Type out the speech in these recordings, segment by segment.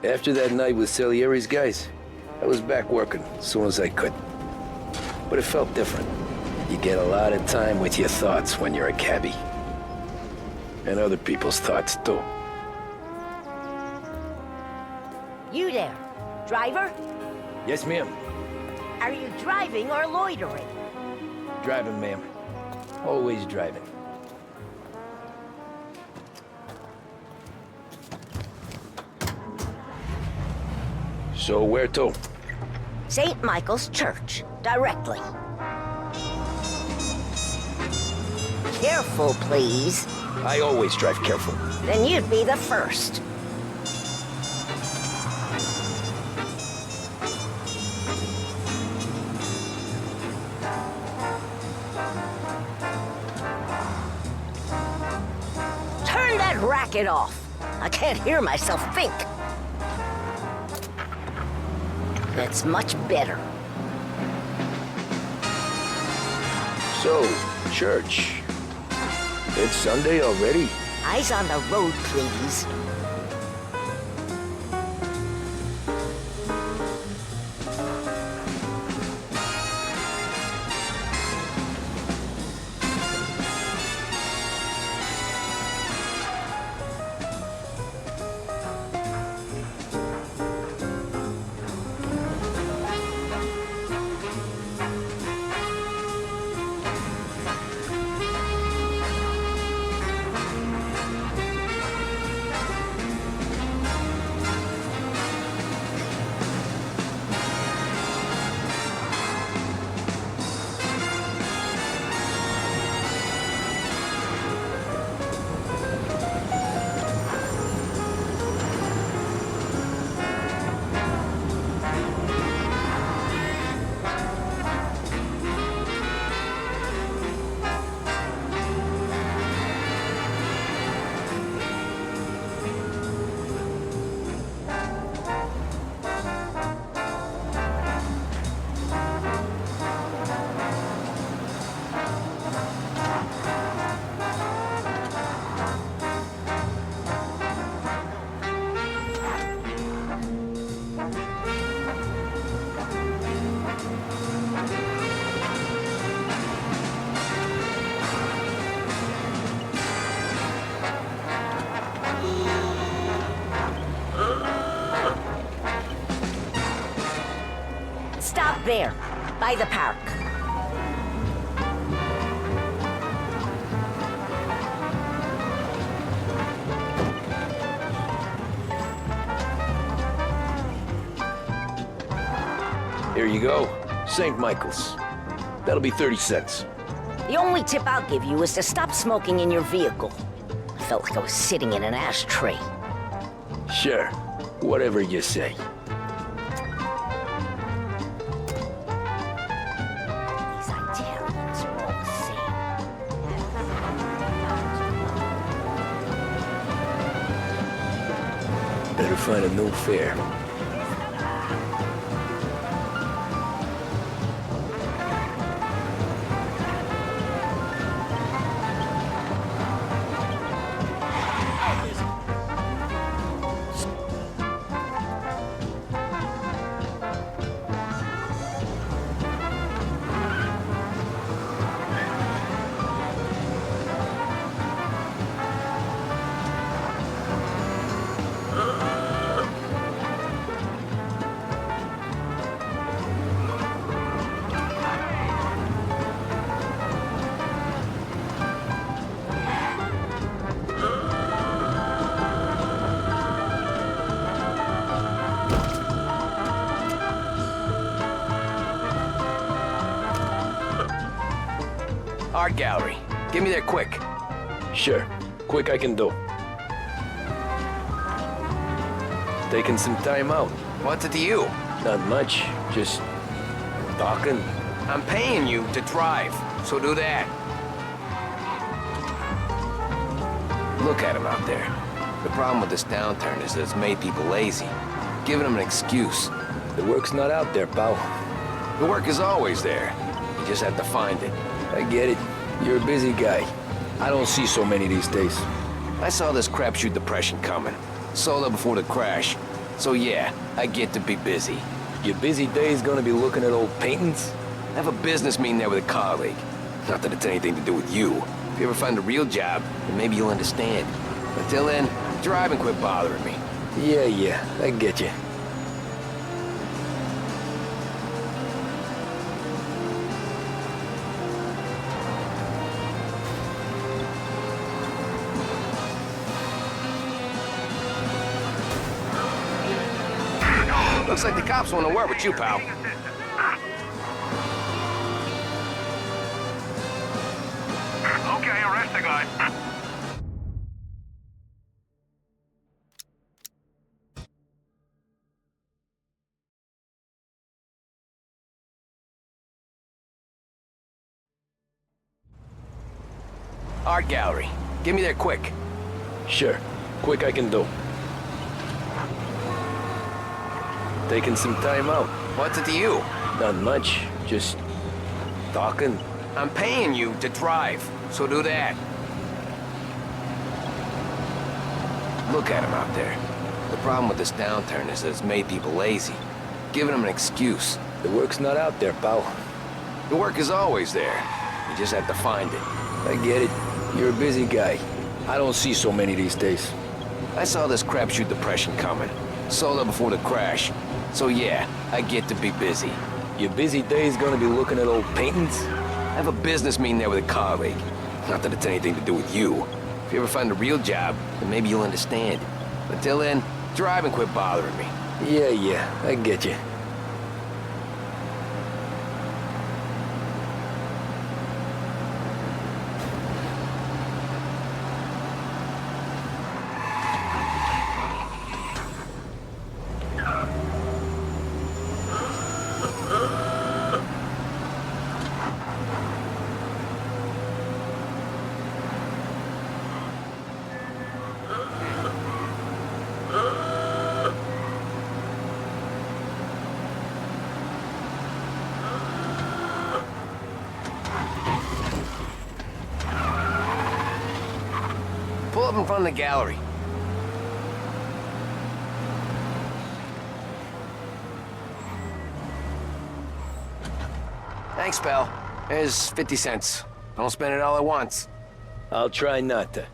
After that night with Salieri's guys, I was back working as soon as I could. But it felt different. You get a lot of time with your thoughts when you're a cabbie. And other people's thoughts, too. You there, driver? Yes, ma'am. Are you driving or loitering? Driving, ma'am. Always driving. So where to? St. Michael's Church, directly. Careful, please. I always drive careful. Then you'd be the first. Turn that racket off. I can't hear myself think. That's much better. So, church. It's Sunday already? Eyes on the road, please. Stop there, by the park. Here you go. St. Michael's. That'll be 30 cents. The only tip I'll give you is to stop smoking in your vehicle. I felt like I was sitting in an ashtray. Sure. Whatever you say. These Italians are all the same. Better find a new fare. Art gallery. Get me there quick. Sure. Quick I can do. Taking some time out. What's it to you? Not much. Just talking. I'm paying you to drive, so do that. Look at him out there. The problem with this downturn is that it's made people lazy. Giving them an excuse. The work's not out there, pal. The work is always there. You just have to find it. I get it. You're a busy guy. I don't see so many these days. I saw this crapshoot depression coming. Sold out before the crash. So yeah, I get to be busy. Your busy day's gonna be looking at old paintings? I have a business meeting there with a colleague. Not that it's anything to do with you. If you ever find a real job, then maybe you'll understand. Until then, drive and quit bothering me. Yeah, I get you. Looks like the cops want to work with you, pal. Okay, arrest the guy. Art gallery. Get me there quick. Sure. Quick I can do. Taking some time out. What's it to you? Not much. Just talking. I'm paying you to drive, so do that. Look at him out there. The problem with this downturn is that it's made people lazy. Giving them an excuse. The work's not out there, pal. The work is always there. You just have to find it. I get it. You're a busy guy. I don't see so many these days. I saw this crapshoot depression coming. Sold up before the crash. So yeah, I get to be busy. Your busy day's gonna be looking at old paintings? I have a business meeting there with a colleague. Not that it's anything to do with you. If you ever find a real job, then maybe you'll understand. Until then, drive and quit bothering me. Yeah, I get you. Pull up in front of the gallery. Thanks, pal. There's 50 cents. Don't spend it all at once. I'll try not to.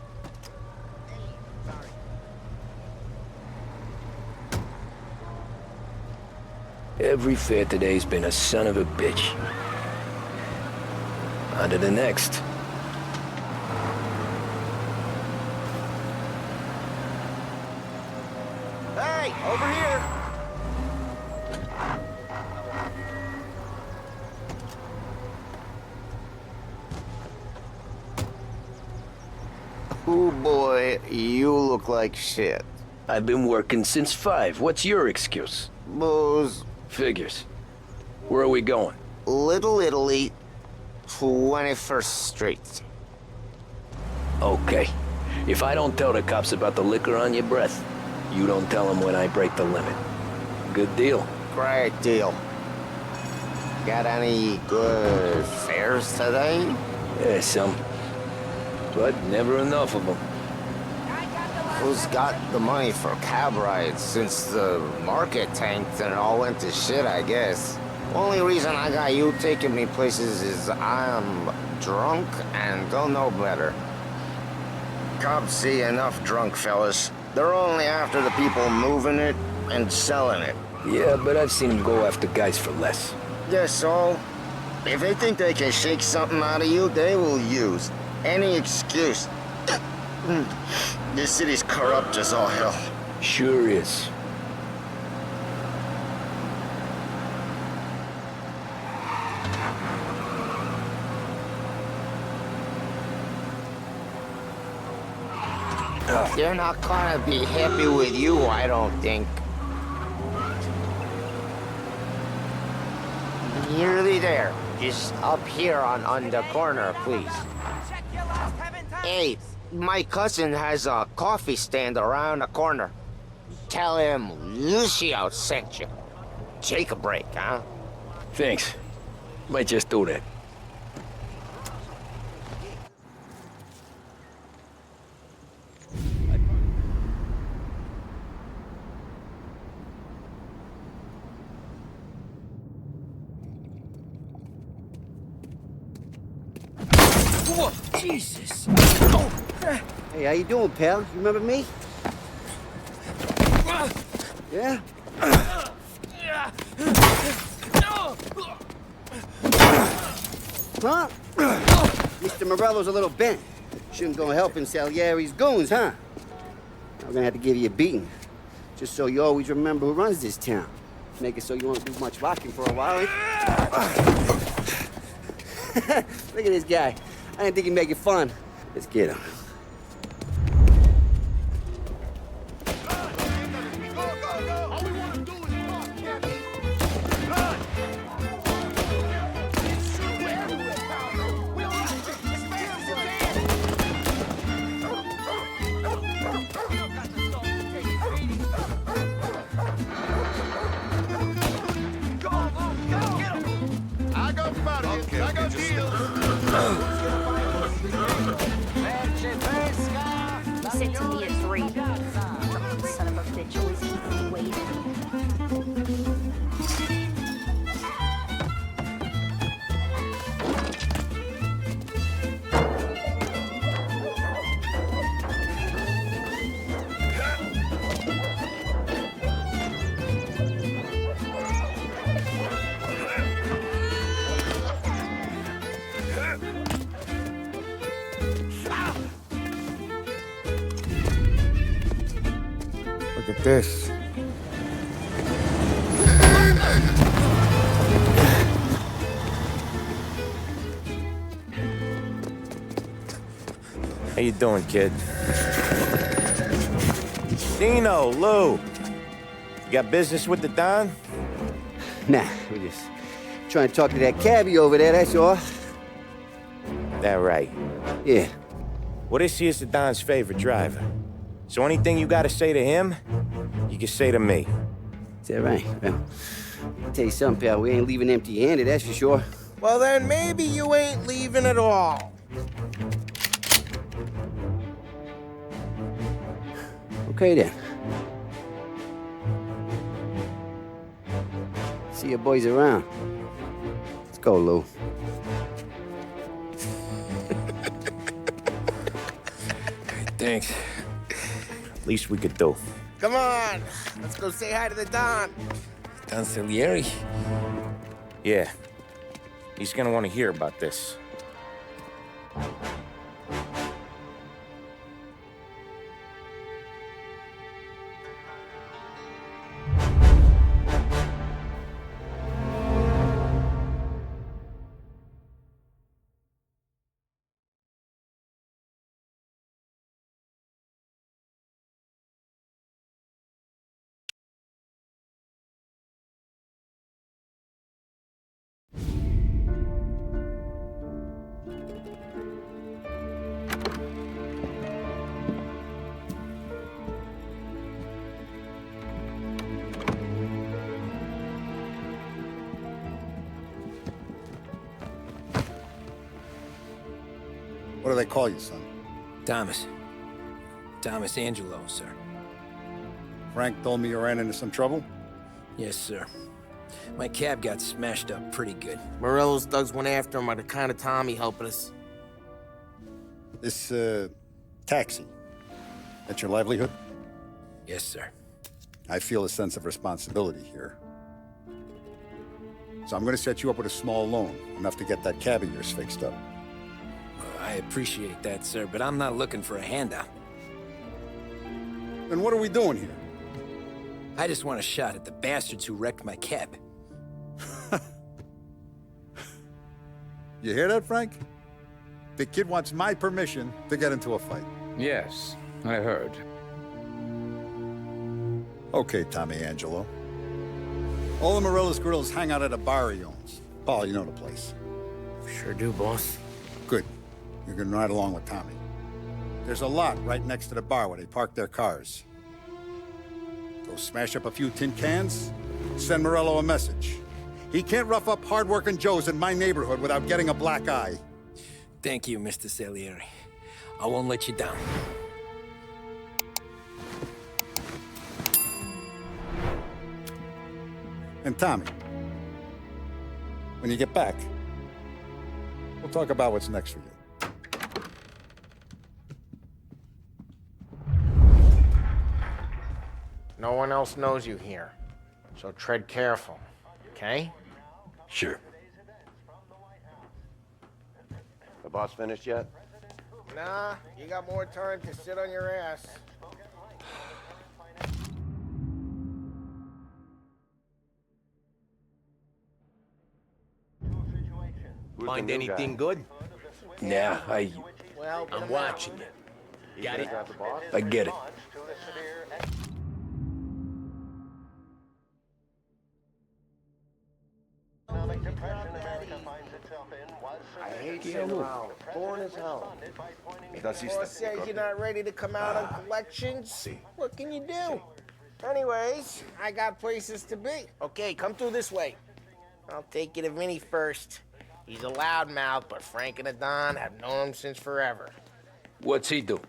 Every fare today's been a son of a bitch. On to the next. Hey, over here! Oh boy, you look like shit. I've been working since 5. What's your excuse? Booze, Figures. Where are we going? Little Italy, 21st Street. Okay. If I don't tell the cops about the liquor on your breath, you don't tell them when I break the limit. Good deal. Great deal. Got any good fares today? Yeah, some. But never enough of them. Who's got the money for cab rides since the market tanked and it all went to shit, I guess? Only reason I got you taking me places is I'm drunk and don't know better. Cops see enough drunk fellas. They're only after the people moving it and selling it. Yeah, but I've seen them go after guys for less. Yes, so if they think they can shake something out of you, they will use any excuse. This city's corrupt as all hell. Sure is. They're not gonna be happy with you, I don't think. Nearly there. Just up here on the corner, please. Hey, my cousin has a coffee stand around the corner. Tell him Lucio sent you. Take a break, huh? Thanks. Might just do that. Jesus. Hey, how you doing, pal? You remember me? Yeah? Huh? Mr. Morello's a little bent. Shouldn't go helping Salieri's goons, huh? I'm gonna have to give you a beating. Just so you always remember who runs this town. Make it so you won't do much rocking for a while. Look at this guy. I didn't think he'd make it fun. Let's get him. He said to me at 3. Son of a bitch always keeps me waiting. Look at this. How you doing, kid? Dino, Lou. You got business with the Don? Nah, we're just trying to talk to that cabbie over there, that's all. That right. Yeah. Well, this here's the Don's favorite driver. So anything you gotta say to him, you can say to me. Is that right? Well, I'll tell you something, pal. We ain't leaving empty-handed, that's for sure. Well, then maybe you ain't leaving at all. Okay, then. See your boys around. Let's go, Lou. Thanks. Least we could do. Come on, let's go say hi to the Don. Don Salieri? Yeah. He's gonna want to hear about this. What do they call you, son? Thomas. Thomas Angelo, sir. Frank told me you ran into some trouble? Yes, sir. My cab got smashed up pretty good. Morello's thugs went after him on account of Tommy helping us. This, taxi, that's your livelihood? Yes, sir. I feel a sense of responsibility here. So I'm gonna set you up with a small loan, enough to get that cab of yours fixed up. I appreciate that, sir, but I'm not looking for a handout. Then what are we doing here? I just want a shot at the bastards who wrecked my cab. You hear that, Frank? The kid wants my permission to get into a fight. Yes, I heard. Okay, Tommy Angelo. All the Morello's girls hang out at a bar he owns. Paul, you know the place. Sure do, boss. Good. You can ride along with Tommy. There's a lot right next to the bar where they park their cars. Go smash up a few tin cans, send Morello a message. He can't rough up hard-working Joes in my neighborhood without getting a black eye. Thank you, Mr. Salieri. I won't let you down. And Tommy, when you get back, we'll talk about what's next for you. No one else knows you here. So tread careful, okay? Sure. The boss finished yet? Nah, you got more time to sit on your ass. Who's Find the new anything guy? good? Nah, Well, I'm watching it. Got it? Got the boss? I get it. I hate sitting around. Boring as hell. Boss says you're not ready to come out on collections. What can you do? Anyways, I got places to be. Okay, come through this way. I'll take you to Vinny first. He's a loudmouth, but Frank and the Don have known him since forever. What's he do?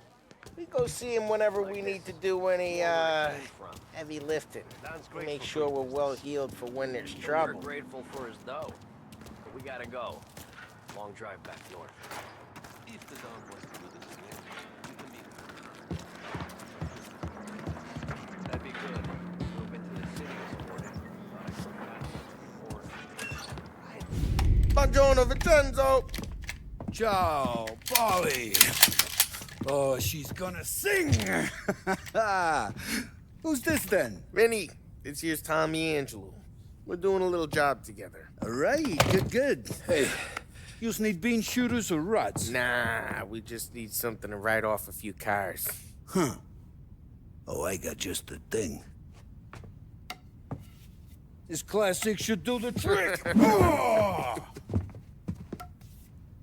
We go see him whenever we need to do any, heavy lifting. We make sure we're well healed for when there's trouble. We're grateful for his dough. But we gotta go. Long drive back north. If the dog wants to do the business, you can meet. That'd be good. Move into the city this morning. Buongiorno, Vincenzo! Ciao, Polly. Oh, she's gonna sing. Who's this then? Vinny, this here's Tommy Angelo. We're doing a little job together. All right, good. Hey, you need bean shooters or rods? Nah, we just need something to write off a few cars. Huh. Oh, I got just the thing. This classic should do the trick. Oh!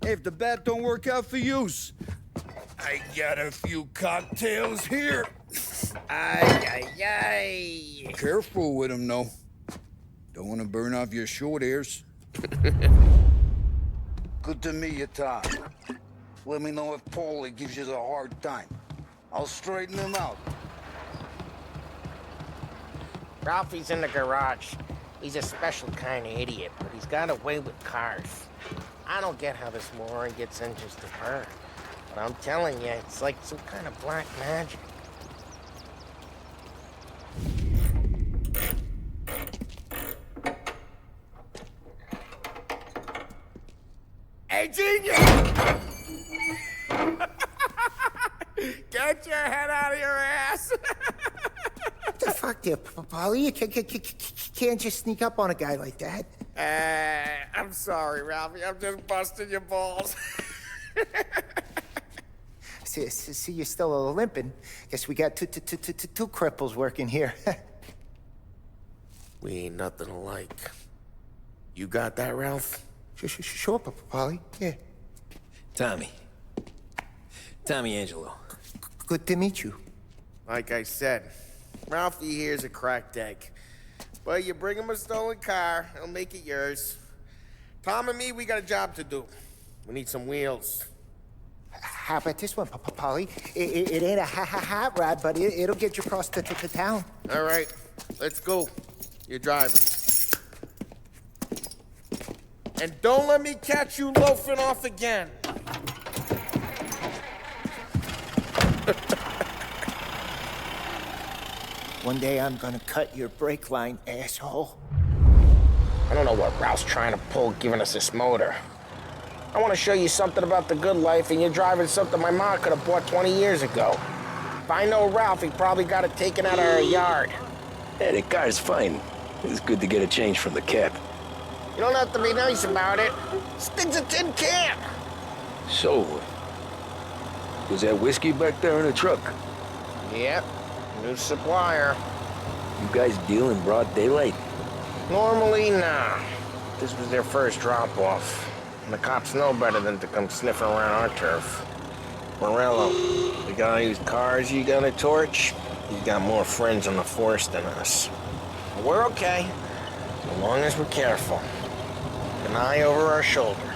Hey, if the bat don't work out for yous, I got a few cocktails here. Ay. Careful with them, though. Don't want to burn off your short hairs. Good to meet you, Tom. Let me know if Paulie gives you a hard time. I'll straighten him out. Ralphie's in the garage. He's a special kind of idiot, but he's got a way with cars. I don't get how this moron gets engines to burn. But I'm telling you, it's like some kind of black magic. Hey, genius! Get your head out of your ass! What the fuck there, Polly? You can't just sneak up on a guy like that. I'm sorry, Ralphie. I'm just busting your balls. See, you're still limping. Guess we got two cripples working here. We ain't nothing alike. You got that, Ralph? Sure, Polly. Yeah. Tommy Angelo. Good to meet you. Like I said, Ralphie here's a cracked egg. But you bring him a stolen car, he'll make it yours. Tom and me, we got a job to do. We need some wheels. How about this one, Polly? It ain't a hot rod, but it'll get you across to town. All right, let's go. You're driving. And don't let me catch you loafing off again. One day I'm gonna cut your brake line, asshole. I don't know what Ralph's trying to pull giving us this motor. I want to show you something about the good life, and you're driving something my mom could have bought 20 years ago. If I know Ralph, he probably got it taken out of our yard. Yeah, the car's fine. It's good to get a change from the cab. You don't have to be nice about it. This thing's a tin can. So, was that whiskey back there in the truck? Yep, new supplier. You guys deal in broad daylight? Normally, nah. This was their first drop-off. And the cops know better than to come sniffing around our turf. Morello, the guy whose cars you got a torch, he's got more friends on the force than us. But we're okay, as long as we're careful. An eye over our shoulder.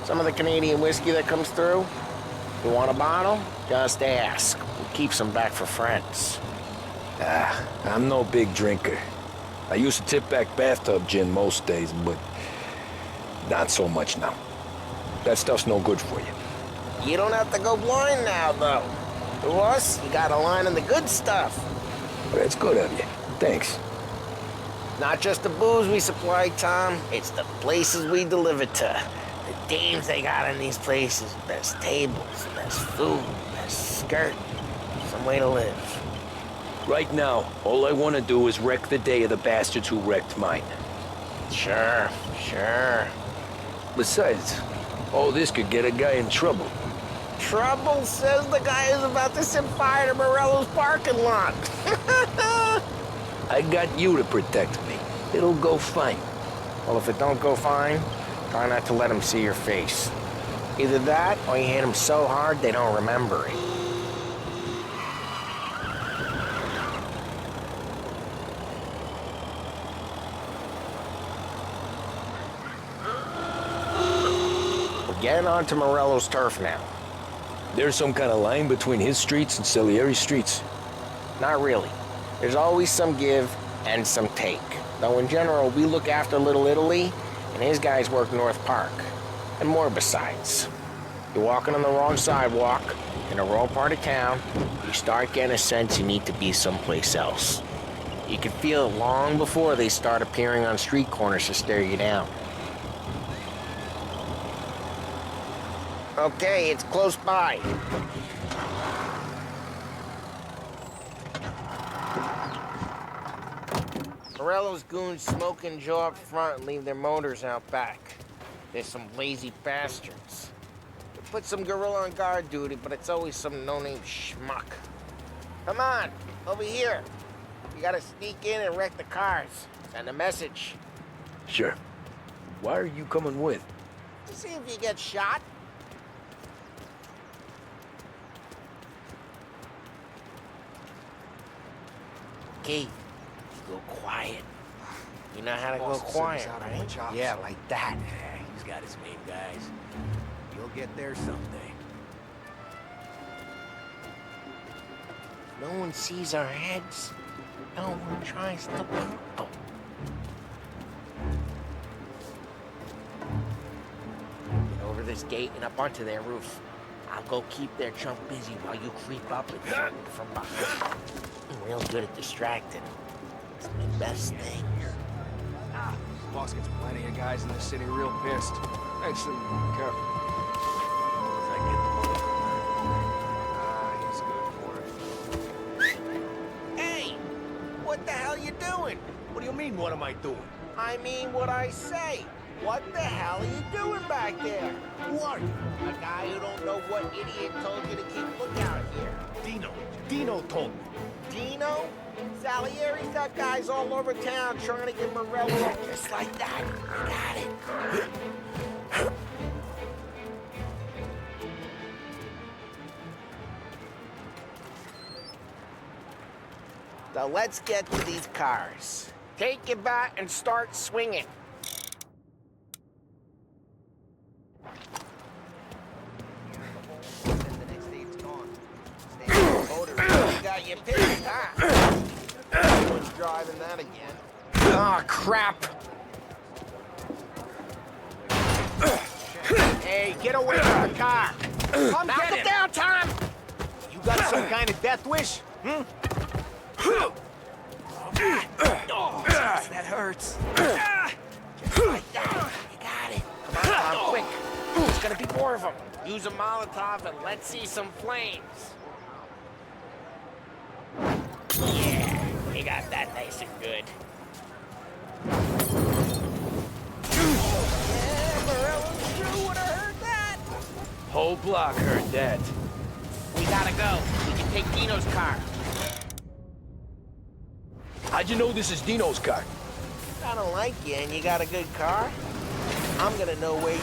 Some of the Canadian whiskey that comes through, you want a bottle? Just ask. We keep some back for friends. I'm no big drinker. I used to tip back bathtub gin most days, but not so much now. That stuff's no good for you. You don't have to go blind now, though. To us, you got a line in the good stuff. That's good of you. Thanks. Not just the booze we supply, Tom. It's the places we deliver to. The dames they got in these places. Best tables, best food, best skirt. Some way to live. Right now, all I want to do is wreck the day of the bastards who wrecked mine. Sure. Besides, all this could get a guy in trouble. Trouble says the guy is about to set fire to Morello's parking lot. I got you to protect me. It'll go fine. Well, if it don't go fine, try not to let them see your face. Either that, or you hit them so hard they don't remember it. We're getting onto Morello's turf now. There's some kind of line between his streets and Salieri's streets? Not really. There's always some give and some take. Though in general, we look after Little Italy, and his guys work North Park. And more besides. You're walking on the wrong sidewalk, in the wrong part of town, you start getting a sense you need to be someplace else. You can feel it long before they start appearing on street corners to stare you down. Okay, it's close by. Morello's goons smoke and jaw up front and leave their motors out back. They're some lazy bastards. They put some gorilla on guard duty, but it's always some no-name schmuck. Come on, over here. You gotta sneak in and wreck the cars. Send a message. Sure. Why are you coming with? To see if you get shot. Okay, you go quiet. You know how to go quiet, right? Yeah, like that. Yeah, he's got his main guys. You'll get there someday. No one sees our heads. No one tries to bump them. Get over this gate and up onto their roof. I'll go keep their chump busy while you creep up and shoot from behind. I'm real good at distracting. It's my best thing. Boss gets plenty of guys in the city real pissed. Makes them careful. As I get the money. He's good for it. Hey! What the hell you doing? What do you mean, what am I doing? I mean what I say. What the hell are you doing back there? What? A guy who don't know what idiot told you to keep lookout here. Dino told me. Dino? Salieri's got guys all over town trying to get Morello up just like that. You got it. So let's get to these cars. Take your bat and start swinging. You got your pissed, huh? Someone's driving that again. Oh, crap! Hey, get away from the car! Come Knock get him him. down, Tom! You got some kind of death wish? Hmm? Oh, that hurts. Just like that. You got it. Come on, Tom, quick. There's gonna be more of them. Use a Molotov and let's see some flames. Yeah, we got that nice and good. Yeah, Morello's crew would have heard that. Whole block heard that. We gotta go. We can take Dino's car. How'd you know this is Dino's car? I don't like you and you got a good car. I'm gonna know where you...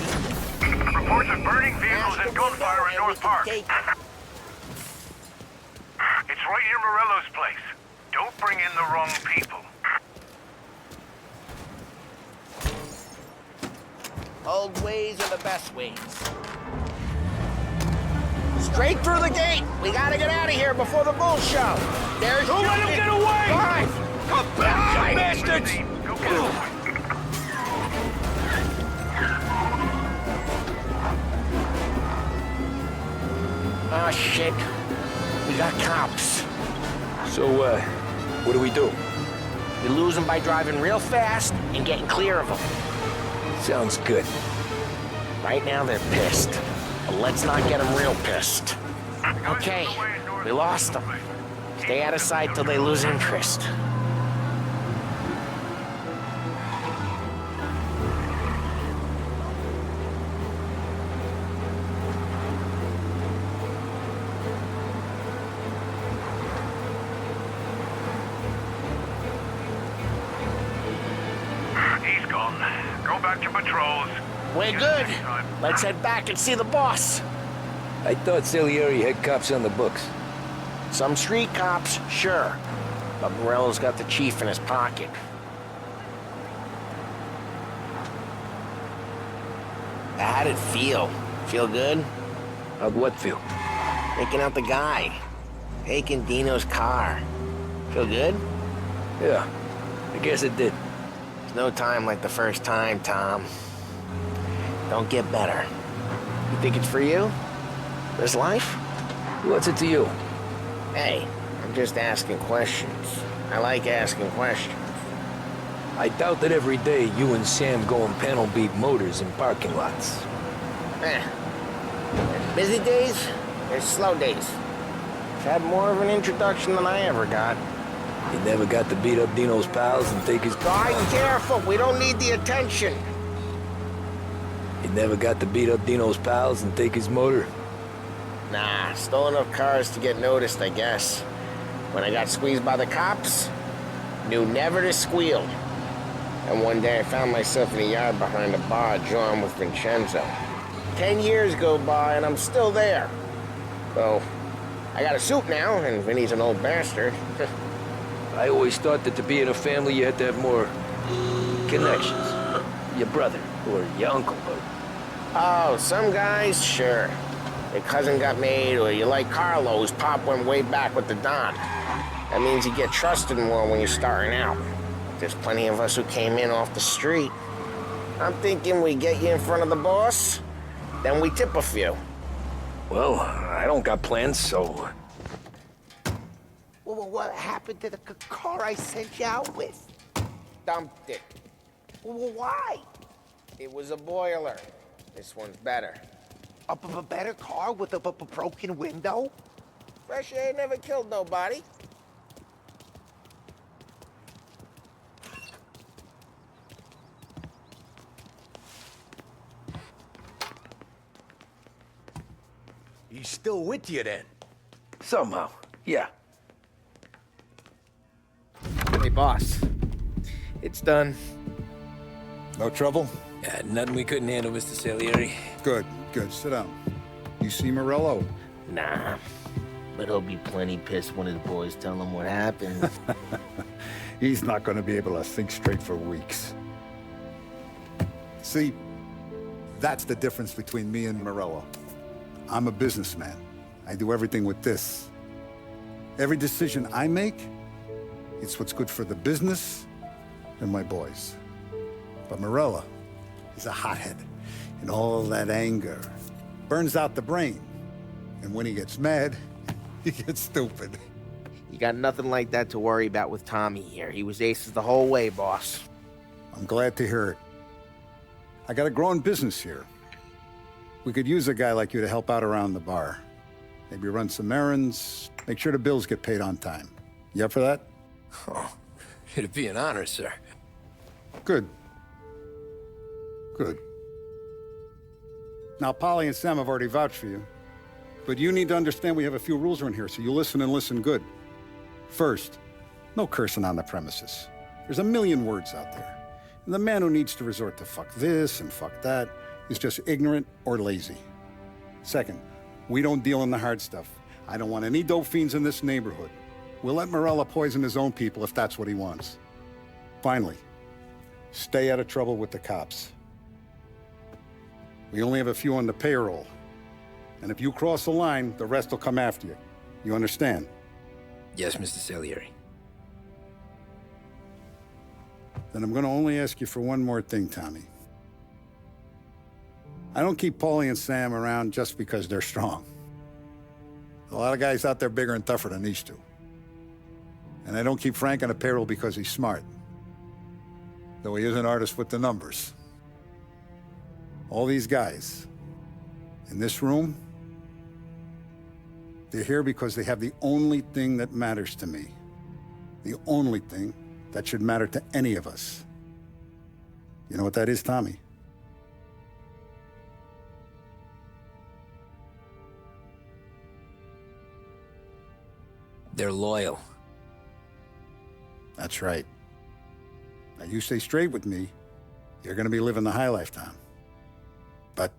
Reports of burning vehicles and gunfire in North Park. It's right near Morello's place. Don't bring in the wrong people. Old ways are the best ways. Straight through the gate! We gotta get out of here before the bull show! There's Don't let him get away! Five! Come back, you bastards! Go get him. Oh, shit. We got cops. So, What do we do? We lose them by driving real fast and getting clear of them. Sounds good. Right now they're pissed, but let's not get them real pissed. Okay, we lost them. Stay out of sight till they lose interest. He's gone. Go back to patrols. We're good. Let's head back and see the boss. I thought Salieri had cops on the books. Some street cops, sure. But Morello's got the chief in his pocket. How'd it feel? Feel good? How'd what feel? Taking out the guy. Taking Dino's car. Feel good? Yeah, I guess it did. There's no time like the first time, Tom. Don't get better. You think it's for you? This life? What's it to you? Hey, I'm just asking questions. I like asking questions. I doubt that every day you and Sam go and panel beat motors in parking lots. There's busy days, there's slow days. I've had more of an introduction than I ever got. You never got to beat up Dino's pals and take his... God, careful, we don't need the attention. You never got to beat up Dino's pals and take his motor? Nah, stole enough cars to get noticed, I guess. When I got squeezed by the cops, knew never to squeal. And one day I found myself in a yard behind a bar drawn with Vincenzo. 10 years go by and I'm still there. So, I got a suit now, and Vinny's an old bastard. I always thought that to be in a family you had to have more connections. Your brother, or your uncle, or... Oh, some guys, sure. Your cousin got made, or you like Carlo, whose pop went way back with the Don. That means you get trusted more when you're starting out. There's plenty of us who came in off the street. I'm thinking we get you in front of the boss, then we tip a few. Well, I don't got plans, so... Well, what happened to the car I sent you out with? Dumped it. Well, why? It was a boiler. This one's better. A better car with a broken window? Fresh air never killed nobody. He's still with you then? Somehow, yeah. Hey, boss. It's done. No trouble? Yeah, nothing we couldn't handle, Mr. Salieri. Good, good. Sit down. You see Morello? Nah. But he'll be plenty pissed when his boys tell him what happened. He's not going to be able to think straight for weeks. See, that's the difference between me and Morello. I'm a businessman. I do everything with this. Every decision I make, it's what's good for the business and my boys. But Morello is a hothead, and all that anger burns out the brain. And when he gets mad, he gets stupid. You got nothing like that to worry about with Tommy here. He was aces the whole way, boss. I'm glad to hear it. I got a growing business here. We could use a guy like you to help out around the bar. Maybe run some errands, make sure the bills get paid on time. You up for that? Oh, it'd be an honor, sir. Good. Good. Now, Polly and Sam have already vouched for you. But you need to understand we have a few rules around here, so you listen and listen good. First, no cursing on the premises. There's a million words out there. And the man who needs to resort to fuck this and fuck that is just ignorant or lazy. Second, we don't deal in the hard stuff. I don't want any dope fiends in this neighborhood. We'll let Morello poison his own people if that's what he wants. Finally, stay out of trouble with the cops. We only have a few on the payroll. And if you cross the line, the rest will come after you. You understand? Yes, Mr. Salieri. Then I'm going to only ask you for one more thing, Tommy. I don't keep Paulie and Sam around just because they're strong. A lot of guys out there bigger and tougher than these two. And I don't keep Frank on a payroll because he's smart. Though he is an artist with the numbers. All these guys in this room, they're here because they have the only thing that matters to me. The only thing that should matter to any of us. You know what that is, Tommy? They're loyal. That's right. Now, you stay straight with me, you're gonna be living the high life, Tom. But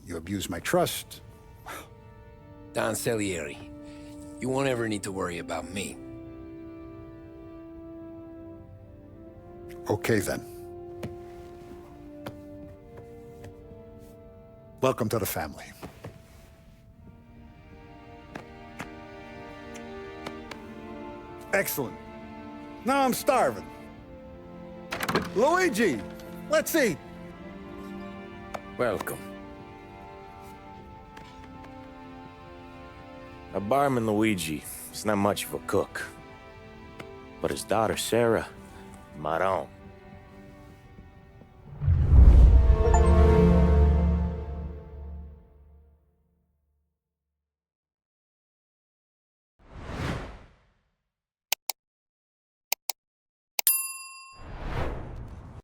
you abuse my trust. Don Salieri, you won't ever need to worry about me. Okay, then. Welcome to the family. Excellent. Now I'm starving. Luigi, let's eat. Welcome. Our barman Luigi is not much of a cook. But his daughter Sarah, Maron.